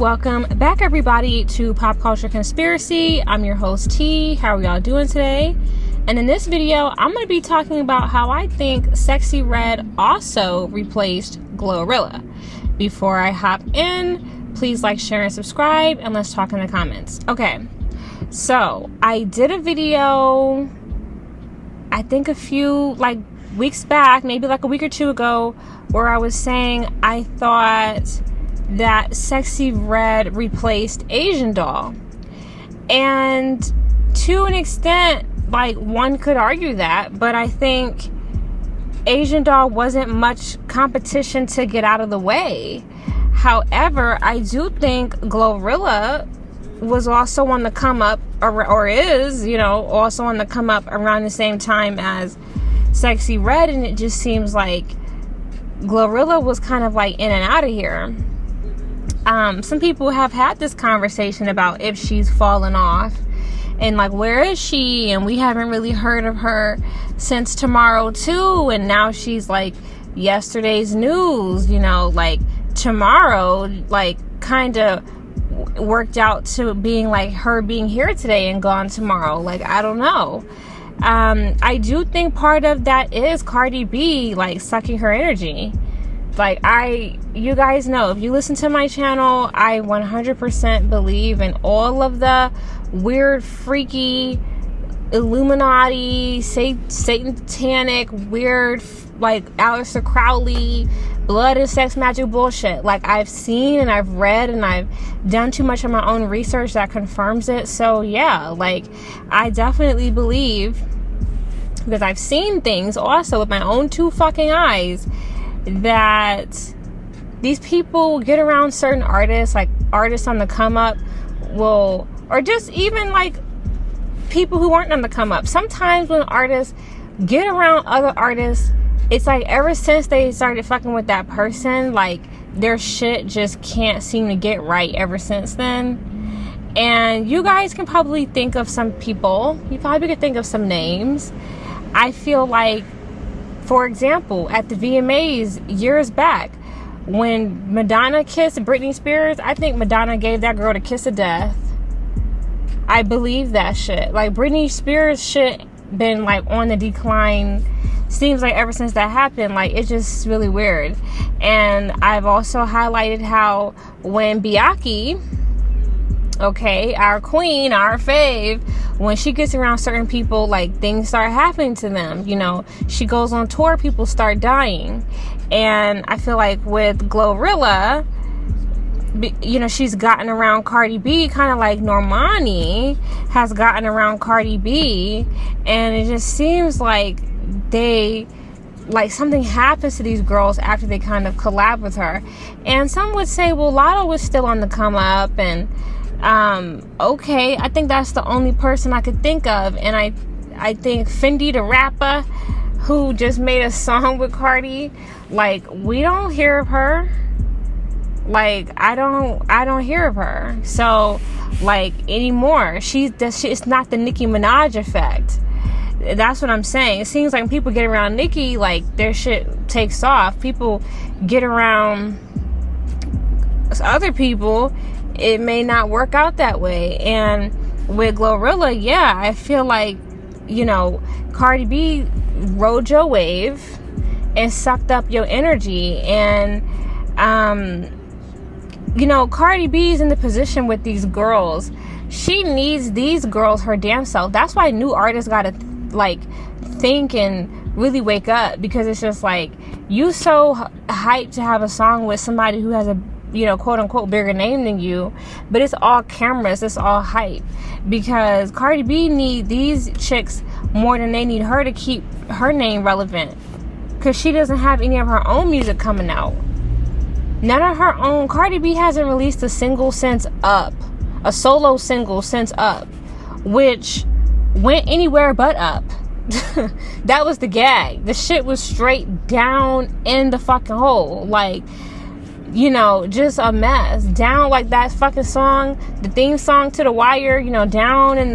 Welcome back, everybody, to Pop Culture Conspiracy. I'm your host, T. How are y'all doing today? And in this video, I'm going to be talking about how I think Sexyy Red also replaced Glo Rilla. Before I hop in, please like, share, and subscribe, and let's talk in the comments. Okay, so I did a video, I think a few weeks back, maybe like a week or two ago, where I was saying I thought that Sexyy Red replaced Asian Doll. And to an extent, one could argue that, but I think Asian Doll wasn't much competition to get out of the way. However, I do think Glo Rilla was also on the come up, or is, also on the come up around the same time as Sexyy Red, and it just seems like Glo Rilla was kind of in and out of here. Some people have had this conversation about if she's fallen off and where is she, and we haven't really heard of her since Tomorrow too, and now she's yesterday's news. Tomorrow kind of worked out to being her being here today and gone tomorrow. I don't know. I do think part of that is Cardi B sucking her energy. You guys know, if you listen to my channel, I 100% believe in all of the weird, freaky, Illuminati, satanic, weird, Aleister Crowley, blood and sex magic bullshit. I've seen and I've read and I've done too much of my own research that confirms it. So yeah, I definitely believe, because I've seen things also with my own two fucking eyes, that these people get around certain artists, artists on the come up will, or just even people who aren't on the come up. Sometimes when artists get around other artists, it's ever since they started fucking with that person, their shit just can't seem to get right ever since then. And you guys can probably think of some people, you probably could think of some names. I feel for example, at the VMAs years back, when Madonna kissed Britney Spears, I think Madonna gave that girl the kiss of death. I believe that shit. Britney Spears shit been on the decline, seems ever since that happened. It's just really weird. And I've also highlighted how when Biaki, okay, our queen, our fave, when she gets around certain people, things start happening to them. She goes on tour, people start dying. And I feel with Glo Rilla, she's gotten around Cardi B, kind of like Normani has gotten around Cardi B, and it just seems they something happens to these girls after they kind of collab with her. And some would say, well, Lotto was still on the come up, and okay, I think that's the only person I could think of. And I think Fendi the rapper, who just made a song with Cardi, we don't hear of her. I don't hear of her. So anymore. It's not the Nicki Minaj effect. That's what I'm saying. It seems when people get around Nicki, their shit takes off. People get around other people, it may not work out that way. And with Glo Rilla, yeah, I feel Cardi B rode your wave and sucked up your energy. And Cardi B's in the position with these girls. She needs these girls her damn self. That's why new artists gotta think and really wake up, because it's just you so hyped to have a song with somebody who has a quote unquote bigger name than you, but it's all cameras, it's all hype, because Cardi B need these chicks more than they need her to keep her name relevant, because she doesn't have any of her own music coming out. None of her own. Cardi B hasn't released a single since Up, a solo single since Up, which went anywhere but up. That was the gag. The shit was straight down in the fucking hole. Just a mess. Down that fucking song, the theme song to The Wire, down in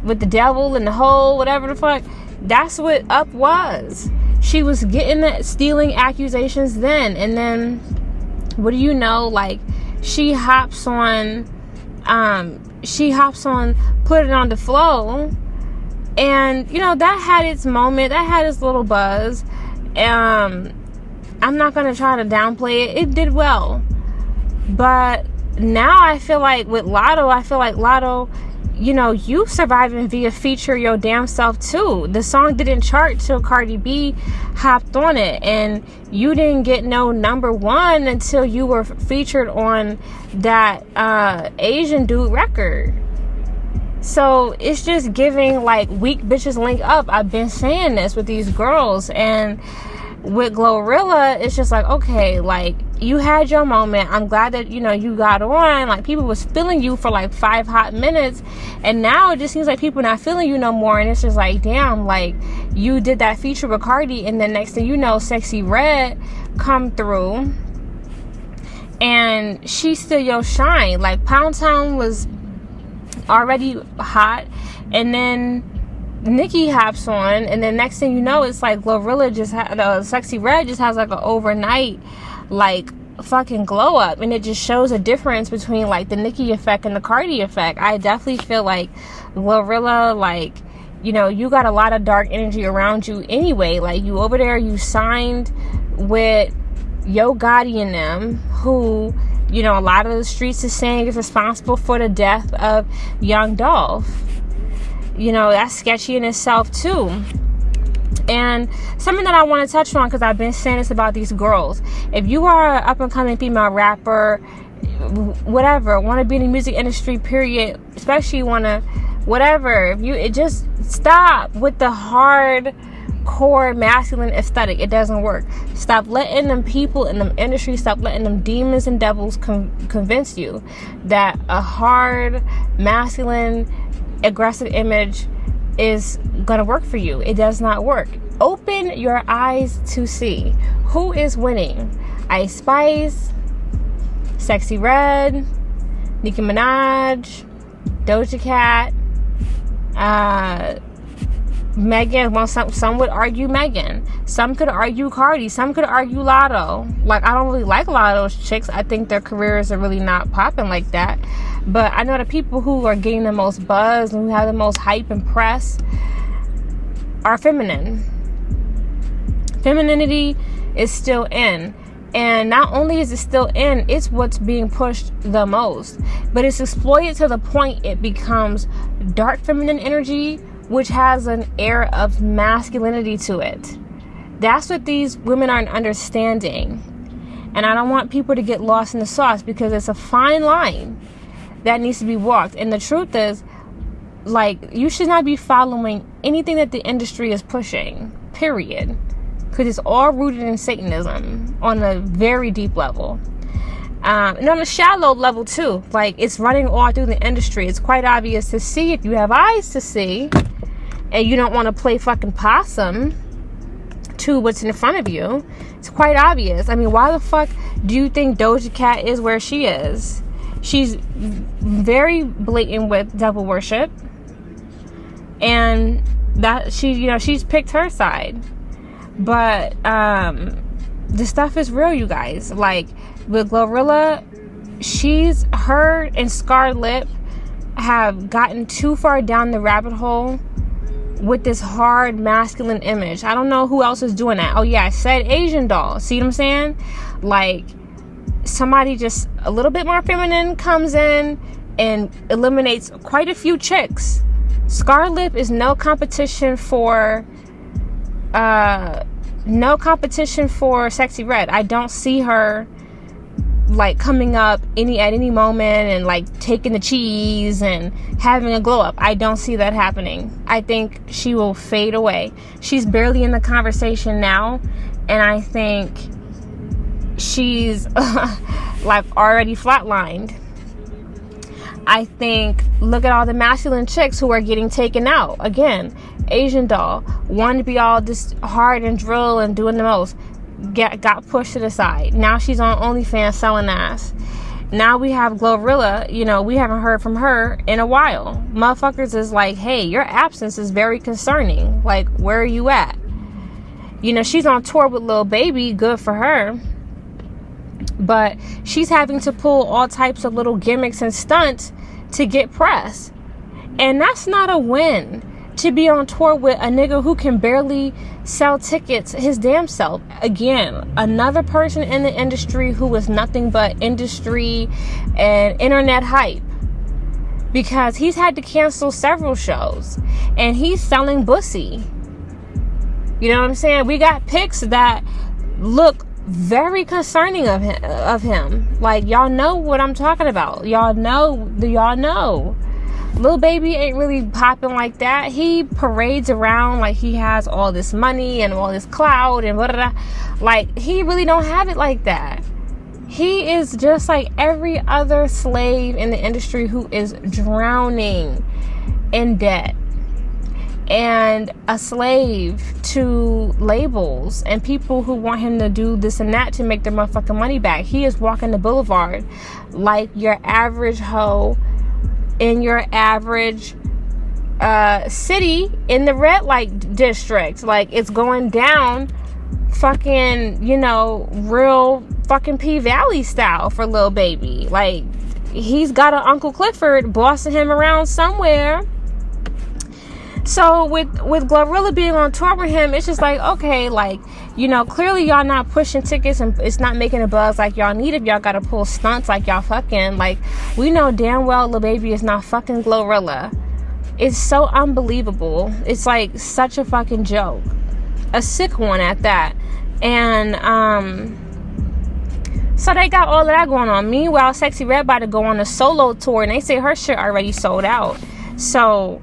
with the devil in the hole, whatever the fuck. That's what Up was. She was getting stealing accusations then, and then what do you know, she hops on Put It On The Flow, and you know, that had its moment, that had its little buzz. I'm not gonna try to downplay it. It did well, but now I feel like with Lotto, you know, you surviving via feature your damn self too. The song didn't chart till Cardi B hopped on it, and you didn't get no #1 until you were featured on that Asian dude record. So it's just giving like weak bitches link up. I've been saying this with these girls, and with Glo Rilla, it's just like, okay, like, you had your moment. I'm glad that, you know, you got on. Like, people was feeling you for like 5 hot minutes, and now it just seems like people not feeling you no more. And it's just like, damn, like, you did that feature with Cardi, and then next thing you know, Sexyy Red come through, and she still your shine. Like, Pound Town was already hot, and then Nicki hops on, and then next thing you know, it's like Glo Rilla just had Sexyy Red just has like an overnight like fucking glow up, and it just shows a difference between like the Nicki effect and the Cardi effect. I definitely feel like Glo Rilla, like, you know, you got a lot of dark energy around you anyway. Like, you over there, you signed with Yo Gotti and them, who, you know, a lot of the streets is saying is responsible for the death of Young Dolph. You know, that's sketchy in itself too. And something that I want to touch on, because I've been saying this about these girls: if you are an up and coming female rapper, whatever, want to be in the music industry, period, especially want to whatever, if you, it just stop with the hardcore masculine aesthetic. It doesn't work. Stop letting them people in them industry, stop letting them demons and devils convince you that a hard masculine aggressive image is gonna work for you. It does not work. Open your eyes to see who is winning. Ice Spice, Sexyy Red, Nicki Minaj, Doja Cat, Megan. Well, some would argue Megan. Some could argue Cardi. Some could argue Lotto. Like, I don't really like a lot of those chicks. I think their careers are really not popping like that. But I know the people who are getting the most buzz and who have the most hype and press are feminine. Femininity is still in. And not only is it still in, it's what's being pushed the most. But it's exploited to the point it becomes dark feminine energy, which has an air of masculinity to it. That's what these women aren't understanding. And I don't want people to get lost in the sauce, because it's a fine line that needs to be walked. And the truth is, like, you should not be following anything that the industry is pushing, period. Because it's all rooted in Satanism on a very deep level. And on a shallow level too. Like, it's running all through the industry. It's quite obvious to see, if you have eyes to see, and you don't want to play fucking possum to what's in front of you. It's quite obvious. I mean, why the fuck do you think Doja Cat is where she is? She's very blatant with devil worship, and that she's picked her side. But the stuff is real, you guys. Like, with Glo Rilla, her and Scarred Lip have gotten too far down the rabbit hole with this hard masculine image. I don't know who else is doing that. Oh yeah, I said Asian doll. See what I'm saying? Like, somebody just a little bit more feminine comes in and eliminates quite a few chicks. Scarred Lip is no competition for Sexyy Red. I don't see her like coming up at any moment and like taking the cheese and having a glow up. I don't see that happening. I think she will fade away. She's barely in the conversation now, and I think she's like already flatlined. I think, look at all the masculine chicks who are getting taken out. Again, Asian doll, wanted to be all just hard and drill and doing the most, got pushed to the side. Now she's on OnlyFans selling ass. Now we have Glo Rilla. You know, we haven't heard from her in a while. Motherfuckers is like, hey, your absence is very concerning. Like, where are you at? You know, she's on tour with Lil Baby. Good for her. But she's having to pull all types of little gimmicks and stunts to get press. And that's not a win, to be on tour with a nigga who can barely sell tickets his damn self. Again, another person in the industry who is nothing but industry and internet hype, because he's had to cancel several shows and he's selling bussy. You know what I'm saying? We got pics that look very concerning of him. Like, y'all know what I'm talking about. Y'all know. Lil Baby ain't really popping like that. He parades around like he has all this money and all this clout and blah, blah, blah. Like, he really don't have it like that. He is just like every other slave in the industry who is drowning in debt and a slave to labels and people who want him to do this and that to make their motherfucking money back. He is walking the boulevard like your average hoe in your average city in the red light district. Like, it's going down fucking, you know, real fucking P Valley style for Lil Baby. Like, he's got an Uncle Clifford bossing him around somewhere. So with Glo Rilla being on tour with him, it's just like, okay, like, you know, clearly y'all not pushing tickets and it's not making a buzz like y'all need if y'all gotta pull stunts like y'all fucking. Like, we know damn well Lil Baby is not fucking Glo Rilla. It's so unbelievable. It's like such a fucking joke. A sick one at that. And so they got all of that going on. Meanwhile, Sexyy Red about to go on a solo tour and they say her shit already sold out. So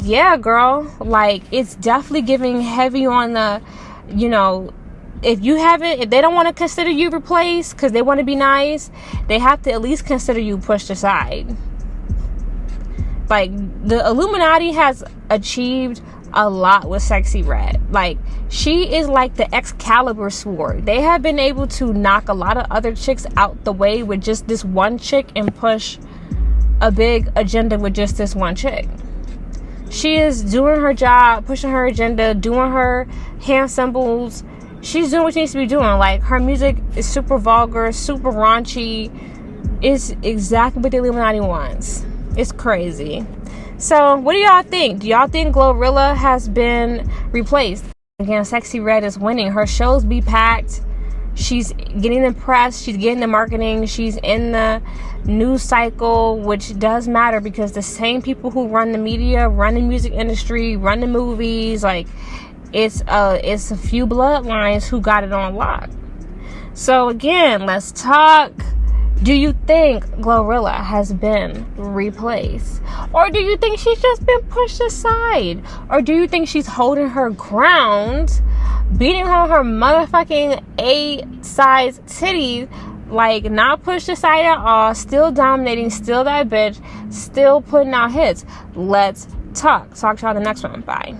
yeah, girl, like, it's definitely giving heavy on the, you know, if they don't want to consider you replaced because they want to be nice, they have to at least consider you pushed aside. Like, the Illuminati has achieved a lot with Sexyy Red. Like, she is like the Excalibur sword. They have been able to knock a lot of other chicks out the way with just this one chick and push a big agenda with just this one chick. She is doing her job, pushing her agenda, doing her hand symbols. She's doing what she needs to be doing. Like, her music is super vulgar, super raunchy. It's exactly what the Illuminati wants. It's crazy. So, what do y'all think? Do y'all think Glo Rilla has been replaced? Again, Sexyy Red is winning. Her shows be packed. She's getting the press. She's getting the marketing. She's in the news cycle, which does matter because the same people who run the media, run the music industry, run the movies, like, it's a few bloodlines who got it on lock. So again, let's talk. Do you think Glo Rilla has been replaced? Or do you think she's just been pushed aside? Or do you think she's holding her ground, beating on her motherfucking A-size titties, like, not pushed aside at all, still dominating, still that bitch, still putting out hits? Let's talk. Talk to y'all in the next one. Bye.